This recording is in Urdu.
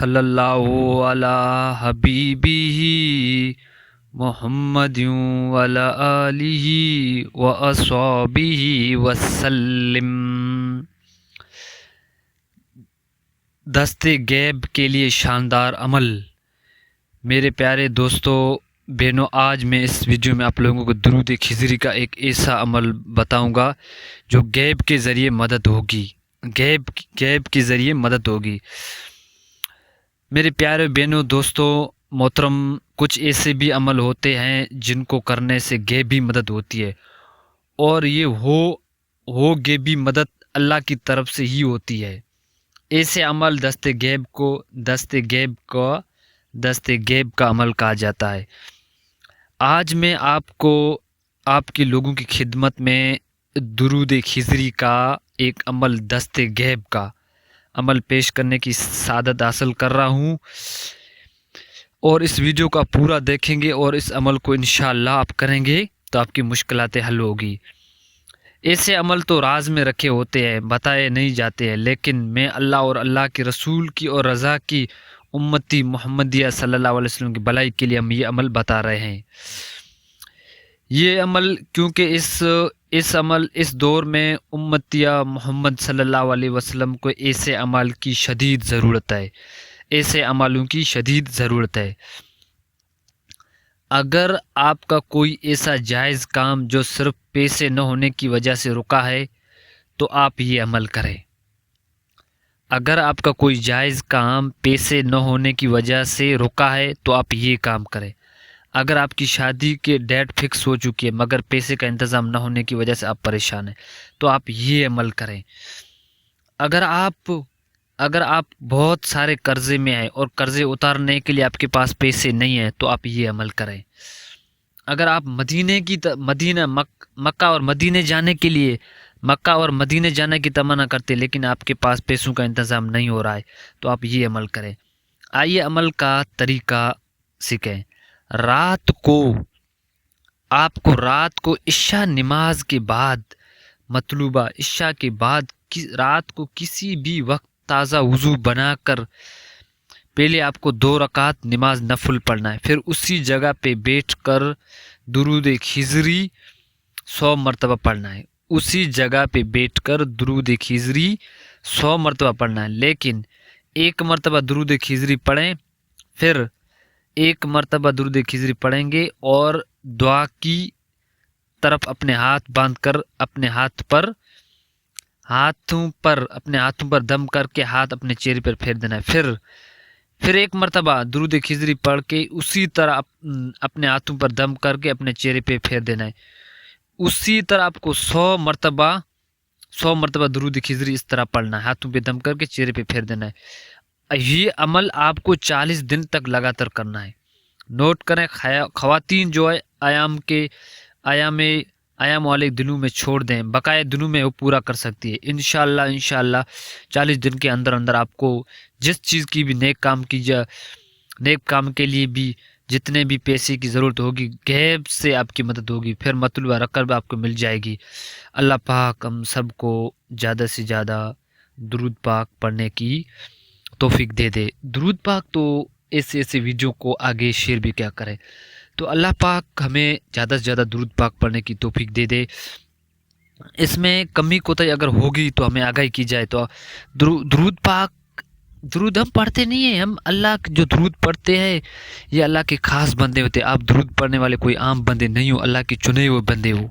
صلی اللہ علی حبیبہ محمد وعلی آلہ واصحابہ وسلم۔ دست غیب کے لیے شاندار عمل۔ میرے پیارے دوستو بہنوں، آج میں اس ویڈیو میں آپ لوگوں کو درود خضری کا ایک ایسا عمل بتاؤں گا جو غیب کے ذریعے مدد ہوگی، غیب کے ذریعے مدد ہوگی۔ میرے پیارے بہنوں دوستو محترم، کچھ ایسے بھی عمل ہوتے ہیں جن کو کرنے سے غیبی مدد ہوتی ہے، اور یہ ہو غیبی مدد اللہ کی طرف سے ہی ہوتی ہے۔ ایسے عمل دست غیب کا عمل کہا جاتا ہے۔ آج میں آپ کے لوگوں کی خدمت میں درود خضری کا ایک عمل، دست غیب کا عمل پیش کرنے کی سعادت حاصل کر رہا ہوں، اور اس ویڈیو کا پورا دیکھیں گے اور اس عمل کو انشاءاللہ آپ کریں گے تو آپ کی مشکلات حل ہوگی۔ ایسے عمل تو راز میں رکھے ہوتے ہیں، بتائے نہیں جاتے ہیں، لیکن میں اللہ اور اللہ کے رسول کی اور رضا کی امتی محمدیہ صلی اللہ علیہ وسلم کی بھلائی کے لیے ہم یہ عمل بتا رہے ہیں۔ یہ عمل کیونکہ اس دور میں امتیہ محمد صلی اللہ علیہ وسلم کو ایسے عمل کی شدید ضرورت ہے، ایسے عملوں کی شدید ضرورت ہے۔ اگر آپ کا کوئی ایسا جائز کام جو صرف پیسے نہ ہونے کی وجہ سے رکا ہے تو آپ یہ عمل کریں۔ اگر آپ کا کوئی جائز کام پیسے نہ ہونے کی وجہ سے رکا ہے تو آپ یہ کام کریں۔ اگر آپ کی شادی کے ڈیٹ فکس ہو چکی ہے مگر پیسے کا انتظام نہ ہونے کی وجہ سے آپ پریشان ہیں تو آپ یہ عمل کریں۔ اگر آپ بہت سارے قرضے میں ہیں اور قرضے اتارنے کے لیے آپ کے پاس پیسے نہیں ہیں تو آپ یہ عمل کریں۔ اگر آپ مکہ اور مدینے جانے کی تمنا کرتے لیکن آپ کے پاس پیسوں کا انتظام نہیں ہو رہا ہے تو آپ یہ عمل کریں۔ آئیے عمل کا طریقہ سیکھیں۔ رات کو عشاء نماز کے بعد، مطلوبہ عشاء کے بعد رات کو کسی بھی وقت تازہ وضو بنا کر پہلے آپ کو 2 رکعت نماز نفل پڑھنا ہے، پھر اسی جگہ پہ بیٹھ کر درود خضری 100 مرتبہ پڑھنا ہے۔ اسی جگہ پہ بیٹھ کر درود خضری 100 مرتبہ پڑھنا ہے، لیکن 1 مرتبہ درود خضری پڑھیں، پھر 1 مرتبہ درود خضری پڑھیں گے اور دعا کی طرف اپنے ہاتھ باندھ کر اپنے ہاتھوں پر دم کر کے ہاتھ اپنے چہرے پر پھیر دینا ہے، پھر 1 مرتبہ درود خضری پڑھ کے اسی طرح اپنے ہاتھوں پر دم کر کے اپنے چہرے پہ پھیر دینا ہے۔ اسی طرح آپ کو 100 مرتبہ درود خضری اس طرح پڑھنا ہے، ہاتھوں پہ دم کر کے چہرے پہ پھیر دینا ہے۔ یہ عمل آپ کو 40 دن تک لگاتار کرنا ہے۔ نوٹ کریں، خواتین جو ہے ایام والے دنوں میں چھوڑ دیں، بقایا دنوں میں وہ پورا کر سکتی ہے۔ انشاءاللہ 40 دن کے اندر آپ کو جس چیز کی بھی نیک کام کے لیے بھی جتنے بھی پیسے کی ضرورت ہوگی، غیب سے آپ کی مدد ہوگی، پھر مطلوبہ رقم آپ کو مل جائے گی۔ اللہ پاک ہم سب کو زیادہ سے زیادہ درود پاک پڑھنے کی توفیق دے دے۔ درود پاک تو ایسے ویڈیو کو آگے شیئر بھی کیا کریں، تو اللہ پاک ہمیں زیادہ سے زیادہ درود پاک پڑھنے کی توفیق دے دے۔ اس میں کمی کوتاہی اگر ہوگی تو ہمیں آگاہی کی جائے۔ تو درود ہم پڑھتے نہیں ہیں، ہم اللہ جو درود پڑھتے ہیں یہ اللہ کے خاص بندے ہوتے ہیں۔ آپ درود پڑھنے والے کوئی عام بندے نہیں ہو، اللہ کے چنے ہوئے بندے ہو۔